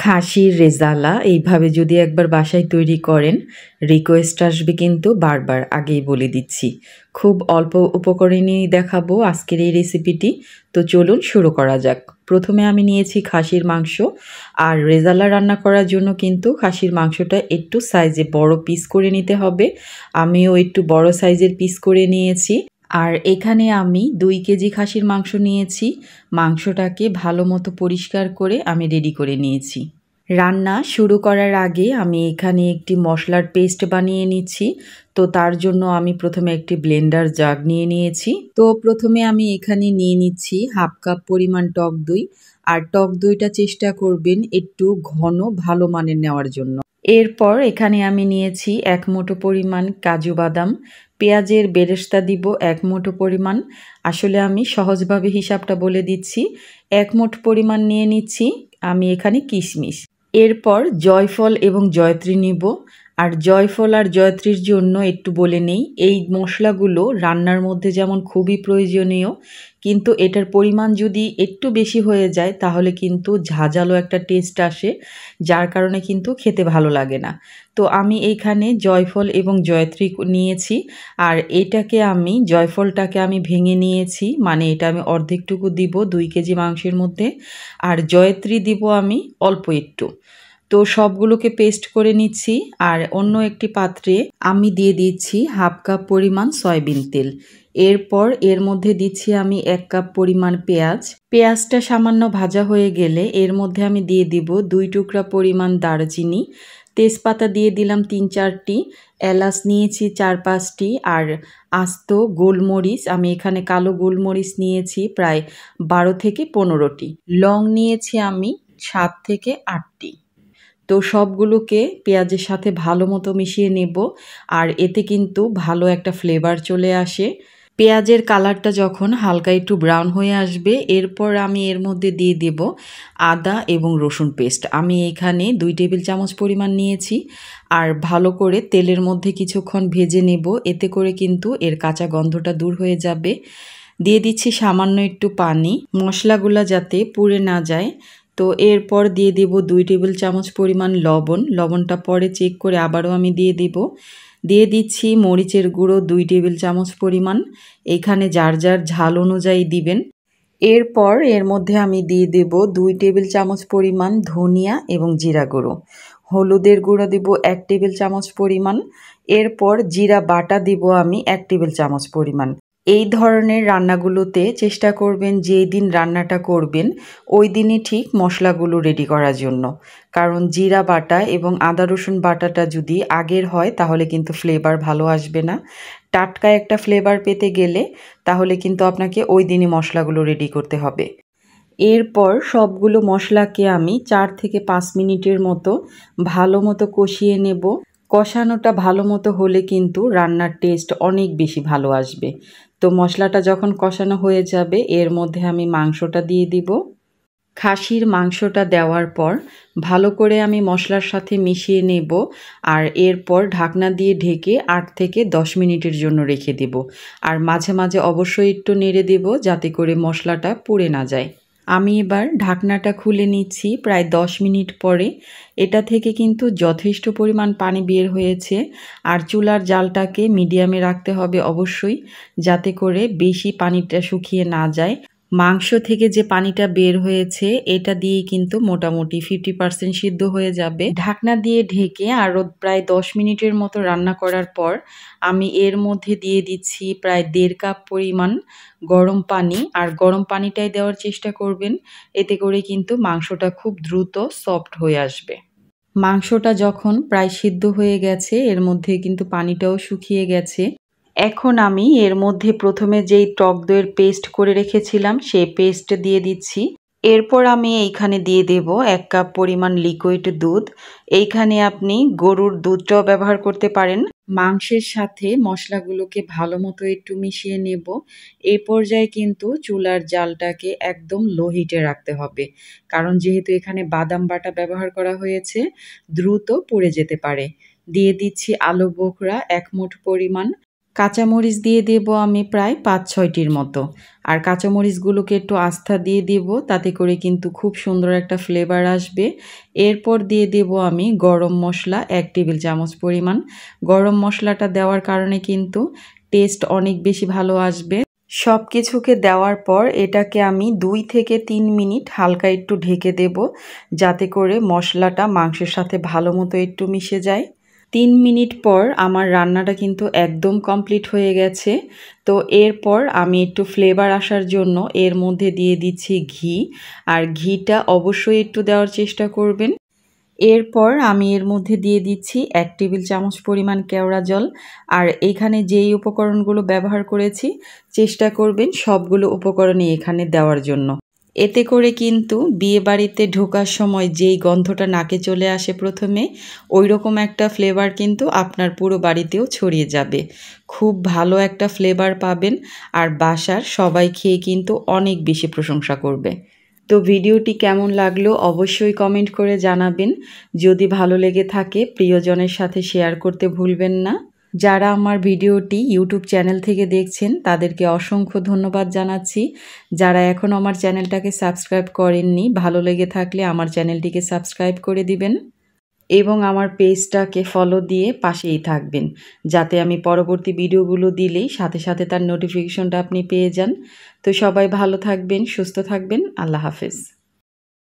খাসির রেজালা এইভাবে যদি একবার বাসায় তৈরি করেন, রিকোয়েস্ট আসবে কিন্তু বারবার, আগেই বলে দিচ্ছি। খুব অল্প উপকরণেই দেখাবো আজকের এই রেসিপিটি। তো চলুন শুরু করা যাক। প্রথমে আমি নিয়েছি খাসির মাংস। আর রেজালা রান্না করার জন্য কিন্তু খাসির মাংসটা একটু সাইজে বড় পিস করে নিতে হবে। আমিও একটু বড় সাইজের পিস করে নিয়েছি। আর এখানে আমি 2 কেজি খাসির মাংস নিয়েছি। মাংসটাকে ভালো মতো পরিষ্কার করে আমি রেডি করে নিয়েছি। রান্না শুরু করার আগে আমি এখানে একটি মশলার পেস্ট বানিয়ে নিচ্ছি। তো তার জন্য আমি প্রথমে একটি ব্লেন্ডার জাগ নিয়ে নিয়েছি। তো প্রথমে আমি এখানে নিয়ে নিচ্ছি হাফ কাপ পরিমাণ টক দই। আর টক দইটা চেষ্টা করবেন একটু ঘন ভালো মানের নেওয়ার জন্য। এরপর এখানে আমি নিয়েছি 1 মুঠো পরিমাণ কাজু বাদাম। পেঁয়াজের বেরেস্তা দিব 1 মুঠো পরিমাণ। আসলে আমি সহজভাবে হিসাবটা বলে দিচ্ছি। 1 মুঠো পরিমাণ নিয়ে নিচ্ছি আমি এখানে কিশমিশ। এরপর জয়ফল এবং জয়ত্রী নিব। আর জয়ফল আর জয়ত্রীর জন্য একটু বলে নেই, এই মশলাগুলো রান্নার মধ্যে যেমন খুবই প্রয়োজনীয়, কিন্তু এটার পরিমাণ যদি একটু বেশি হয়ে যায় তাহলে কিন্তু ঝাঁঝালো একটা টেস্ট আসে, যার কারণে কিন্তু খেতে ভালো লাগে না। তো আমি এইখানে জয়ফল এবং জয়ত্রী নিয়েছি। আর জয়ফলটাকে আমি ভেঙে নিয়েছি, মানে এটা আমি অর্ধেকটুকু দিব 2 কেজি মাংসের মধ্যে। আর জয়ত্রী দিব আমি অল্প একটু। তো সবগুলোকে পেস্ট করে নিচ্ছি। আর অন্য একটি পাত্রে আমি দিয়ে দিচ্ছি হাফ কাপ পরিমাণ সয়াবিন তেল। এরপর এর মধ্যে দিচ্ছি আমি 1 কাপ পরিমাণ পেঁয়াজ। পেঁয়াজটা সামান্য ভাজা হয়ে গেলে এর মধ্যে আমি দিয়ে দিব 2 টুকরা পরিমাণ দারচিনি, তেজপাতা দিয়ে দিলাম 3-4টি, এলাচ নিয়েছি 4-5টি, আর আস্ত গোলমরিচ আমি এখানে কালো গোলমরিচ নিয়েছি প্রায় 12 থেকে 15টি, লং নিয়েছি আমি 7 থেকে 8টি। তো সবগুলোকে পেঁয়াজের সাথে ভালো মতো মিশিয়ে নেব। আর এতে কিন্তু ভালো একটা ফ্লেভার চলে আসে। পেঁয়াজের কালারটা যখন হালকা একটু ব্রাউন হয়ে আসবে, এরপর আমি এর মধ্যে দিয়ে দেব আদা এবং রসুন পেস্ট। আমি এখানে 2 টেবিল চামচ পরিমাণ নিয়েছি। আর ভালো করে তেলের মধ্যে কিছুক্ষণ ভেজে নেব, এতে করে কিন্তু এর কাঁচা গন্ধটা দূর হয়ে যাবে। দিয়ে দিচ্ছি সামান্য একটু পানি, মশলাগুলো যাতে পুড়ে না যায়। তো এরপর দিয়ে দেব 2 টেবিল চামচ পরিমাণ লবণ। লবণটা পরে চেক করে আবারও আমি দিয়ে দিচ্ছি মরিচের গুঁড়ো 2 টেবিল চামচ পরিমাণ। এখানে যার যার ঝাল অনুযায়ী দিবেন। এরপর এর মধ্যে আমি দিয়ে দেব 2 টেবিল চামচ পরিমাণ ধনিয়া এবং জিরা গুঁড়ো। হলুদের গুঁড়ো দিব 1 টেবিল চামচ পরিমাণ। এরপর জিরা বাটা দিব আমি 1 টেবিল চামচ পরিমাণ। এই ধরনের রান্নাগুলোতে চেষ্টা করবেন যেই দিন রান্নাটা করবেন ওই দিনই ঠিক মশলাগুলো রেডি করার জন্য। কারণ জিরা বাটা এবং আদা রসুন বাটাটা যদি আগের হয় তাহলে কিন্তু ফ্লেভার ভালো আসবে না। টাটকা একটা ফ্লেভার পেতে গেলে তাহলে কিন্তু আপনাকে ওই দিনই মশলাগুলো রেডি করতে হবে। এরপর সবগুলো মশলাকে আমি 4 থেকে 5 মিনিটের মতো ভালো মতো কষিয়ে নেব। কষানোটা ভালো মতো হলে কিন্তু রান্নার টেস্ট অনেক বেশি ভালো আসবে। তো মশলাটা যখন কষানো হয়ে যাবে এর মধ্যে আমি মাংসটা দিয়ে দিব। খাসির মাংসটা দেওয়ার পর ভালো করে আমি মশলার সাথে মিশিয়ে নেব। আর এরপর ঢাকনা দিয়ে ঢেকে 8 থেকে 10 মিনিটের জন্য রেখে দেব। আর মাঝে মাঝে অবশ্যই একটু নেড়ে দেব যাতে করে মশলাটা পুড়ে না যায়। আমি এবার ঢাকনাটা খুলে নিচ্ছি প্রায় 10 মিনিট পরে। এটা থেকে কিন্তু যথেষ্ট পরিমাণ পানি বের হয়েছে। আর চুলার জালটাকে মিডিয়ামে রাখতে হবে অবশ্যই, যাতে করে বেশি পানিটা শুকিয়ে না যায়। মাংস থেকে যে পানিটা বের হয়েছে এটা দিয়ে কিন্তু মোটামুটি 50% সিদ্ধ হয়ে যাবে। ঢাকনা দিয়ে ঢেকে আরও প্রায় 10 মিনিটের মতো রান্না করার পর আমি এর মধ্যে দিয়ে দিচ্ছি প্রায় 1.5 কাপ পরিমাণ গরম পানি। আর গরম পানিটাই দেওয়ার চেষ্টা করবেন, এতে করে কিন্তু মাংসটা খুব দ্রুত সফট হয়ে আসবে। মাংসটা যখন প্রায় সিদ্ধ হয়ে গেছে, এর মধ্যে কিন্তু পানিটাও শুকিয়ে গেছে। এখন আমি এর মধ্যে প্রথমে যেই টক দইয়ের পেস্ট করে রেখেছিলাম সেই পেস্ট দিয়ে দিচ্ছি। এরপর আমি এইখানে দিয়ে দেব 1 কাপ পরিমাণ লিকুইড দুধ। এইখানে আপনি গরুর দুধটাও ব্যবহার করতে পারেন। মাংসের সাথে মশলাগুলোকে ভালো মতো একটু মিশিয়ে নেব। এই পর্যায়ে কিন্তু চুলার জালটাকে একদম লো হিটে রাখতে হবে, কারণ যেহেতু এখানে বাদাম বাটা ব্যবহার করা হয়েছে দ্রুত পুড়ে যেতে পারে। দিয়ে দিচ্ছি আলু বোখরা 1 মুঠ পরিমাণ। কাঁচামরিচ দিয়ে দেব আমি প্রায় ৫-৬টির মতো। আর কাঁচামরিচগুলোকে একটু আস্থা দিয়ে দেব, তাতে করে কিন্তু খুব সুন্দর একটা ফ্লেভার আসবে। এরপর দিয়ে দেব আমি গরম মশলা ১ টেবিল চামচ পরিমাণ। গরম মশলাটা দেওয়ার কারণে কিন্তু টেস্ট অনেক বেশি ভালো আসবে। সব কিছুকে দেওয়ার পর এটাকে আমি ২ থেকে ৩ মিনিট হালকা একটু ঢেকে দেব, যাতে করে মশলাটা মাংসের সাথে ভালো মতো একটু মিশে যায়। ৩ মিনিট পর আমার রান্নাটা কিন্তু একদম কমপ্লিট হয়ে গেছে। তো এরপর আমি একটু ফ্লেভার আসার জন্য এর মধ্যে দিয়ে দিচ্ছি ঘি। আর ঘিটা অবশ্যই একটু দেওয়ার চেষ্টা করবেন। এরপর আমি এর মধ্যে দিয়ে দিচ্ছি ১ টেবিল চামচ পরিমাণ কেওড়া জল। আর এখানে যেই উপকরণগুলো ব্যবহার করেছি চেষ্টা করবেন সবগুলো উপকরণই এখানে দেওয়ার জন্য। এতে করে কিন্তু বিয়েবাড়িতে ঢোকার সময় যেই গন্ধটা নাকে চলে আসে প্রথমে, ওইরকম একটা ফ্লেভার কিন্তু আপনার পুরো বাড়িতেও ছড়িয়ে যাবে। খুব ভালো একটা ফ্লেভার পাবেন আর বাসার সবাই খেয়ে কিন্তু অনেক বেশি প্রশংসা করবে। তো ভিডিওটি কেমন লাগলো অবশ্যই কমেন্ট করে জানাবেন। যদি ভালো লেগে থাকে প্রিয়জনের সাথে শেয়ার করতে ভুলবেন না। যারা আমার ভিডিওটি ইউটিউব চ্যানেল থেকে দেখছেন তাদেরকে অসংখ্য ধন্যবাদ জানাচ্ছি। যারা এখনও আমার চ্যানেলটাকে সাবস্ক্রাইব করেননি, ভালো লেগে থাকলে আমার চ্যানেলটিকে সাবস্ক্রাইব করে দিবেন এবং আমার পেজটাকে ফলো দিয়ে পাশেই থাকবেন, যাতে আমি পরবর্তী ভিডিওগুলো দিলেই সাথে সাথে তার নোটিফিকেশনটা আপনি পেয়ে যান। তো সবাই ভালো থাকবেন, সুস্থ থাকবেন। আল্লাহ হাফেজ।